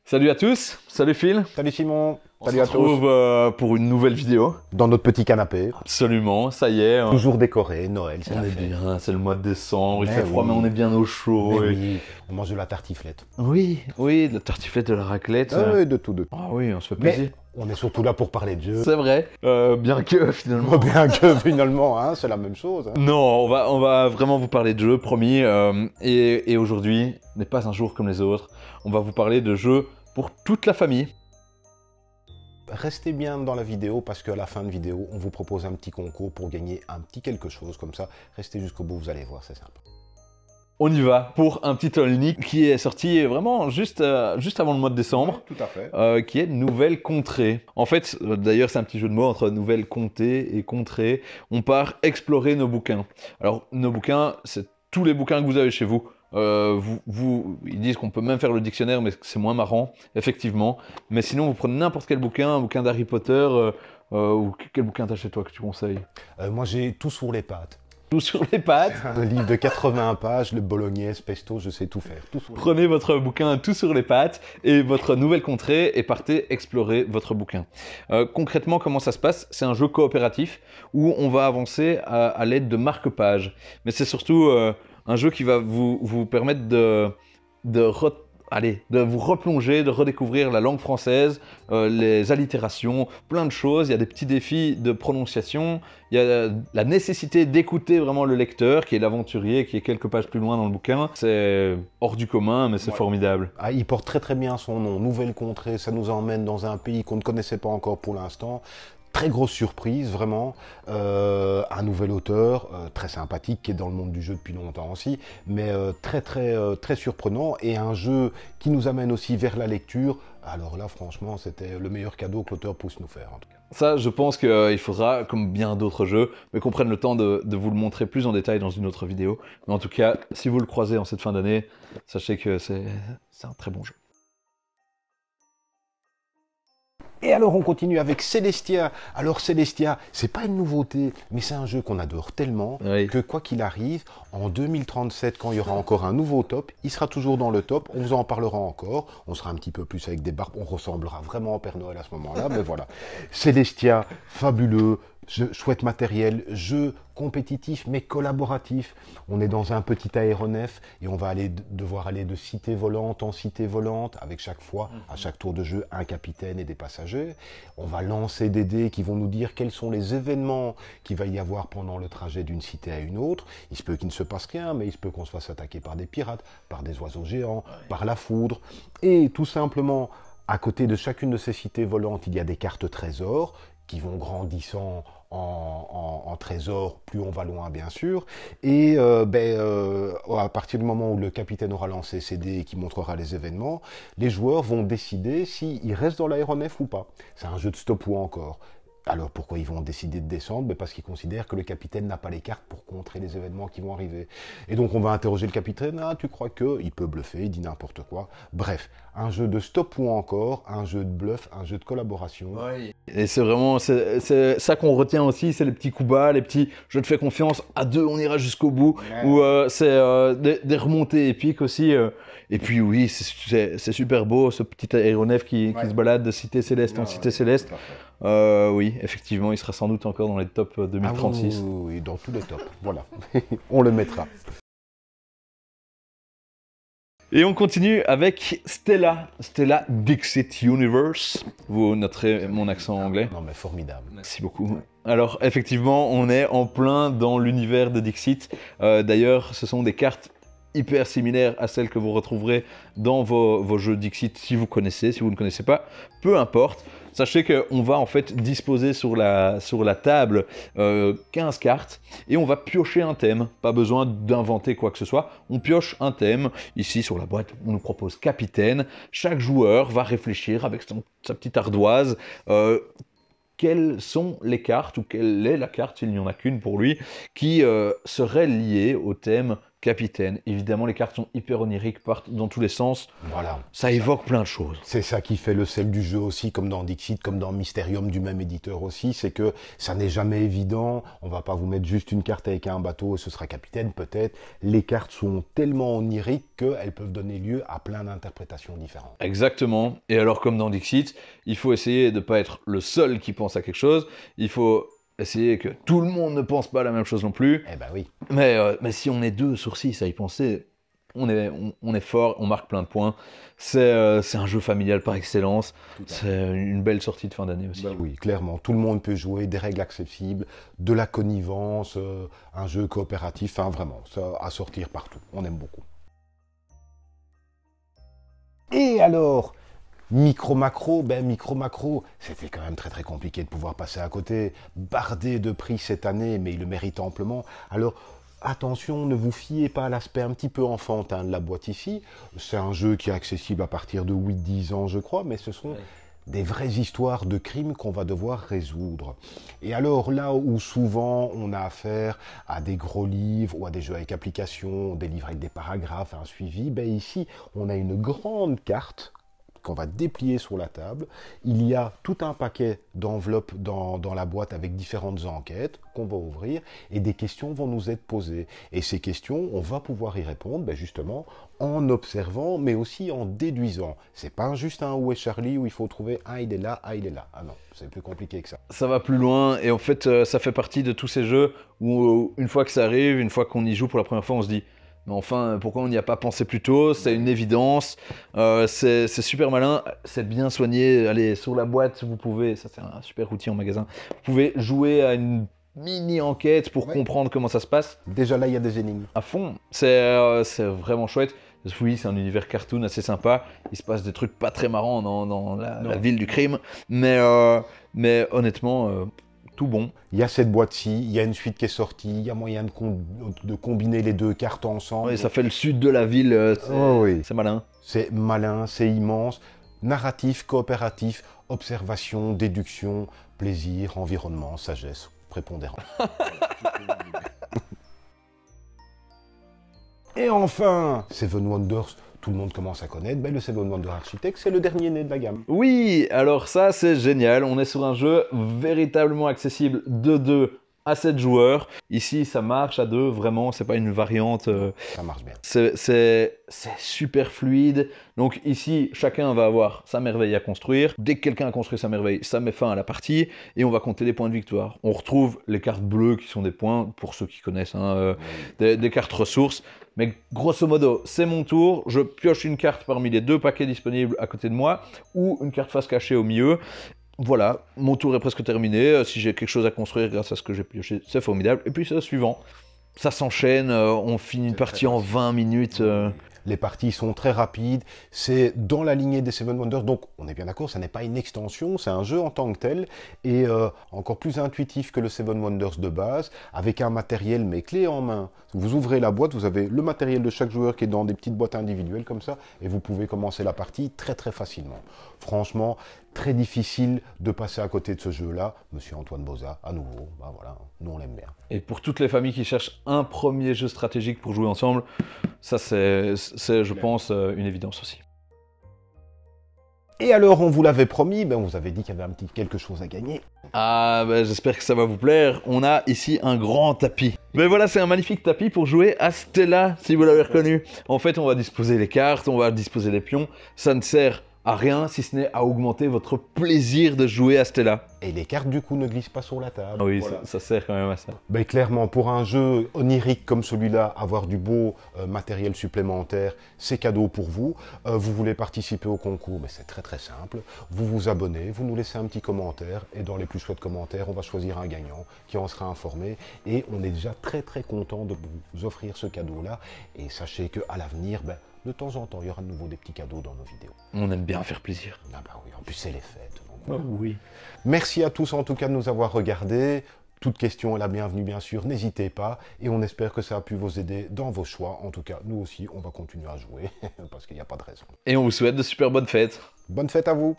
Salut à tous, salut Phil. Salut Simon, On salut se à tous. retrouve pour une nouvelle vidéo. Dans notre petit canapé, Absolument, ça y est. toujours décoré, Noël, c'est On la est fête. bien, c'est le mois de décembre, il Mais fait froid oui. mais on est bien au chaud. Mais et- oui, on mange de la tartiflette. Oui, oui, de la tartiflette, de la raclette. Oui, de tout, de tout. Ah oui, on se fait Mais plaisir. on est surtout là pour parler de jeu. C'est vrai, bien que finalement. Bien que finalement, hein, c'est la même chose. Hein. Non, on va vraiment vous parler de jeux, promis. Et aujourd'hui n'est pas un jour comme les autres. On va vous parler de jeux pour toute la famille. Restez bien dans la vidéo parce qu'à la fin de vidéo, on vous propose un petit concours pour gagner un petit quelque chose comme ça. Restez jusqu'au bout, vous allez voir, c'est simple. On y va pour un petit unique qui est sorti vraiment juste avant le mois de décembre. Tout à fait. Qui est Nouvelle Contrée. En fait, d'ailleurs, c'est un petit jeu de mots entre Nouvelle Comté et Contrée. On part explorer nos bouquins. Alors, nos bouquins, c'est tous les bouquins que vous avez chez vous. Ils disent qu'on peut même faire le dictionnaire, mais c'est moins marrant, effectivement. Mais sinon, vous prenez n'importe quel bouquin, un bouquin d'Harry Potter, ou quel bouquin t'as chez toi que tu conseilles? Moi, j'ai tout sur les pattes. Tout sur les pattes. Un livre de 80 pages, le bolognaise, pesto, je sais tout faire. Tout sur les Prenez votre bouquin tout sur les pattes et votre nouvelle contrée et partez explorer votre bouquin. Concrètement, comment ça se passe? C'est un jeu coopératif où on va avancer à l'aide de marque-pages. Mais c'est surtout un jeu qui va vous permettre de vous replonger, de redécouvrir la langue française, les allitérations, plein de choses. Il y a des petits défis de prononciation. Il y a la nécessité d'écouter vraiment le lecteur, qui est l'aventurier, qui est quelques pages plus loin dans le bouquin. C'est hors du commun, mais c'est formidable. Ah, il porte très très bien son nom, Nouvelle Contrée, ça nous emmène dans un pays qu'on ne connaissait pas encore pour l'instant. Très grosse surprise, vraiment. Un nouvel auteur, très sympathique, qui est dans le monde du jeu depuis longtemps aussi, mais très surprenant, et un jeu qui nous amène aussi vers la lecture. Alors là, franchement, c'était le meilleur cadeau que l'auteur puisse nous faire, en tout cas. Ça, je pense qu'il faudra, comme bien d'autres jeux, mais qu'on prenne le temps de vous le montrer plus en détail dans une autre vidéo. Mais en tout cas, si vous le croisez en cette fin d'année, sachez que c'est un très bon jeu. Et alors on continue avec Celestia. Alors Celestia, c'est pas une nouveauté, mais c'est un jeu qu'on adore tellement que quoi qu'il arrive, en 2037, quand il y aura encore un nouveau top, il sera toujours dans le top, on vous en parlera encore, on sera un petit peu plus avec des barbes, on ressemblera vraiment au Père Noël à ce moment-là, mais voilà. Celestia, fabuleux, chouette matériel, jeu compétitif mais collaboratif. On est dans un petit aéronef et on va devoir aller de cité volante en cité volante avec chaque fois, à chaque tour de jeu, un capitaine et des passagers. On va lancer des dés qui vont nous dire quels sont les événements qu'il va y avoir pendant le trajet d'une cité à une autre. Il se peut qu'il ne se passe rien, mais il se peut qu'on se fasse attaquer par des pirates, par des oiseaux géants, par la foudre. Et tout simplement, à côté de chacune de ces cités volantes, il y a des cartes trésors qui vont grandissant en trésor, plus on va loin bien sûr, et à partir du moment où le capitaine aura lancé ses dés et qui montrera les événements, les joueurs vont décider s'ils restent dans l'aéronef ou pas. C'est un jeu de stop ou encore. Alors pourquoi ils vont décider de descendre? Parce qu'ils considèrent que le capitaine n'a pas les cartes pour contrer les événements qui vont arriver. Et donc on va interroger le capitaine, ah tu crois que? Il peut bluffer, il dit n'importe quoi. Bref, un jeu de stop ou encore, un jeu de bluff, un jeu de collaboration. Oui. Et c'est vraiment c'est ça qu'on retient aussi, c'est les petits coups bas, les petits je te fais confiance, à deux on ira jusqu'au bout, ou c'est des remontées épiques aussi. Et puis oui, c'est super beau ce petit aéronef qui se balade de cité céleste en cité céleste. Oui, effectivement, il sera sans doute encore dans les tops 2036. Ah oui, dans tous les tops, voilà. On le mettra. Et on continue avec Stella Dixit Universe. Vous noterez mon accent anglais. Non mais formidable. Merci beaucoup. Alors effectivement, on est en plein dans l'univers de Dixit. D'ailleurs, ce sont des cartes hyper similaires à celles que vous retrouverez dans vos jeux Dixit si vous connaissez, si vous ne connaissez pas, peu importe. Sachez qu'on va en fait disposer sur la table 15 cartes et on va piocher un thème. Pas besoin d'inventer quoi que ce soit. On pioche un thème. Ici sur la boîte, on nous propose capitaine. Chaque joueur va réfléchir avec sa petite ardoise. Quelles sont les cartes, ou quelle est la carte, s'il n'y en a qu'une pour lui, qui serait liée au thème capitaine. Évidemment, les cartes sont hyper oniriques, partent dans tous les sens. Voilà. Ça évoque plein de choses. C'est ça qui fait le sel du jeu aussi, comme dans Dixit, comme dans Mysterium du même éditeur aussi, c'est que ça n'est jamais évident. On va pas vous mettre juste une carte avec un bateau et ce sera capitaine, peut-être. Les cartes sont tellement oniriques qu'elles peuvent donner lieu à plein d'interprétations différentes. Exactement. Et alors, comme dans Dixit, il faut essayer de ne pas être le seul qui pense à quelque chose. Il faut essayer que tout le monde ne pense pas la même chose non plus. Eh ben oui. Mais si on est 2 sur 6 à y penser, on est fort, on marque plein de points. C'est un jeu familial par excellence. C'est une belle sortie de fin d'année aussi. Ben oui, clairement. Tout le monde peut jouer, des règles accessibles, de la connivence, un jeu coopératif, hein, vraiment, ça à sortir partout. On aime beaucoup. Et alors, micro-macro, c'était quand même très très compliqué de pouvoir passer à côté. Bardé de prix cette année, mais il le mérite amplement. Alors, attention, ne vous fiez pas à l'aspect un petit peu enfantin de la boîte ici. C'est un jeu qui est accessible à partir de 8-10 ans, je crois, mais ce sont des vraies histoires de crimes qu'on va devoir résoudre. Et alors, là où souvent on a affaire à des gros livres ou à des jeux avec application, des livres avec des paragraphes, un suivi, ben ici, on a une grande carte qu'on va déplier sur la table. Il y a tout un paquet d'enveloppes dans la boîte avec différentes enquêtes qu'on va ouvrir et des questions vont nous être posées. Et ces questions, on va pouvoir y répondre ben justement en observant, mais aussi en déduisant. C'est pas juste un Où est Charlie où il faut trouver un il est là, ah il est là. Ah non, c'est plus compliqué que ça. Ça va plus loin et en fait, ça fait partie de tous ces jeux où une fois que ça arrive, une fois qu'on y joue pour la première fois, on se dit mais enfin, pourquoi on n'y a pas pensé plus tôt? C'est une évidence, c'est super malin, c'est bien soigné. Allez, sur la boîte, vous pouvez, ça c'est un super outil en magasin, vous pouvez jouer à une mini-enquête pour comprendre comment ça se passe. Déjà là, il y a des énigmes. À fond, c'est vraiment chouette. Oui, c'est un univers cartoon assez sympa, il se passe des trucs pas très marrants dans la ville du crime, mais honnêtement... tout bon. Il y a cette boîte-ci, il y a une suite qui est sortie, il y a moyen de combiner les deux cartes ensemble. Oui, ça fait le sud de la ville, c'est malin. C'est malin, c'est immense. Narratif, coopératif, observation, déduction, plaisir, environnement, sagesse, prépondérant. Et enfin, Seven Wonders. Tout le monde commence à connaître, ben le Seven Wonders Architect, c'est le dernier né de la gamme. Oui, alors ça c'est génial, on est sur un jeu véritablement accessible de 2 à 7 joueurs. Ici ça marche à 2, vraiment, c'est pas une variante. Ça marche bien. C'est super fluide. Donc ici, chacun va avoir sa merveille à construire. Dès que quelqu'un a construit sa merveille, ça met fin à la partie et on va compter les points de victoire. On retrouve les cartes bleues qui sont des points, pour ceux qui connaissent, hein, des cartes ressources. Mais grosso modo, c'est mon tour, je pioche une carte parmi les 2 paquets disponibles à côté de moi, ou une carte face cachée au milieu. Voilà, mon tour est presque terminé. Si j'ai quelque chose à construire grâce à ce que j'ai pioché, c'est formidable. Et puis c'est le suivant. Ça s'enchaîne, on finit une partie en 20 minutes. Les parties sont très rapides, c'est dans la lignée des Seven Wonders, donc on est bien d'accord, ça n'est pas une extension, c'est un jeu en tant que tel, et encore plus intuitif que le Seven Wonders de base, avec un matériel mais clé en main. Vous ouvrez la boîte, vous avez le matériel de chaque joueur qui est dans des petites boîtes individuelles comme ça, et vous pouvez commencer la partie très très facilement. Franchement, très difficile de passer à côté de ce jeu-là. Monsieur Antoine Boza, à nouveau, ben voilà, nous on l'aime bien. Et pour toutes les familles qui cherchent un premier jeu stratégique pour jouer ensemble, ça c'est je pense, une évidence aussi. Et alors, on vous l'avait promis, ben on vous avait dit qu'il y avait un petit quelque chose à gagner. Ah, ben j'espère que ça va vous plaire. On a ici un grand tapis. Mais voilà, c'est un magnifique tapis pour jouer à Stella, si vous l'avez reconnu. En fait, on va disposer les cartes, on va disposer les pions. Ça ne sert à rien, si ce n'est à augmenter votre plaisir de jouer à Stella. Et les cartes, du coup, ne glissent pas sur la table. Oui, voilà. ça sert quand même à ça. Ben, clairement, pour un jeu onirique comme celui-là, avoir du beau matériel supplémentaire, c'est cadeau pour vous. Vous voulez participer au concours, mais c'est très très simple. Vous vous abonnez, vous nous laissez un petit commentaire, et dans les plus chouettes commentaires, on va choisir un gagnant qui en sera informé. Et on est déjà très très content de vous offrir ce cadeau-là. Et sachez qu'à l'avenir, ben, de temps en temps, il y aura de nouveau des petits cadeaux dans nos vidéos. On aime bien faire plaisir. Ah bah oui, en plus c'est les fêtes. Oh oui. Merci à tous en tout cas de nous avoir regardés. Toute question est la bienvenue bien sûr, n'hésitez pas. Et on espère que ça a pu vous aider dans vos choix. En tout cas, nous aussi, on va continuer à jouer parce qu'il n'y a pas de raison. Et on vous souhaite de super bonnes fêtes. Bonne fête à vous.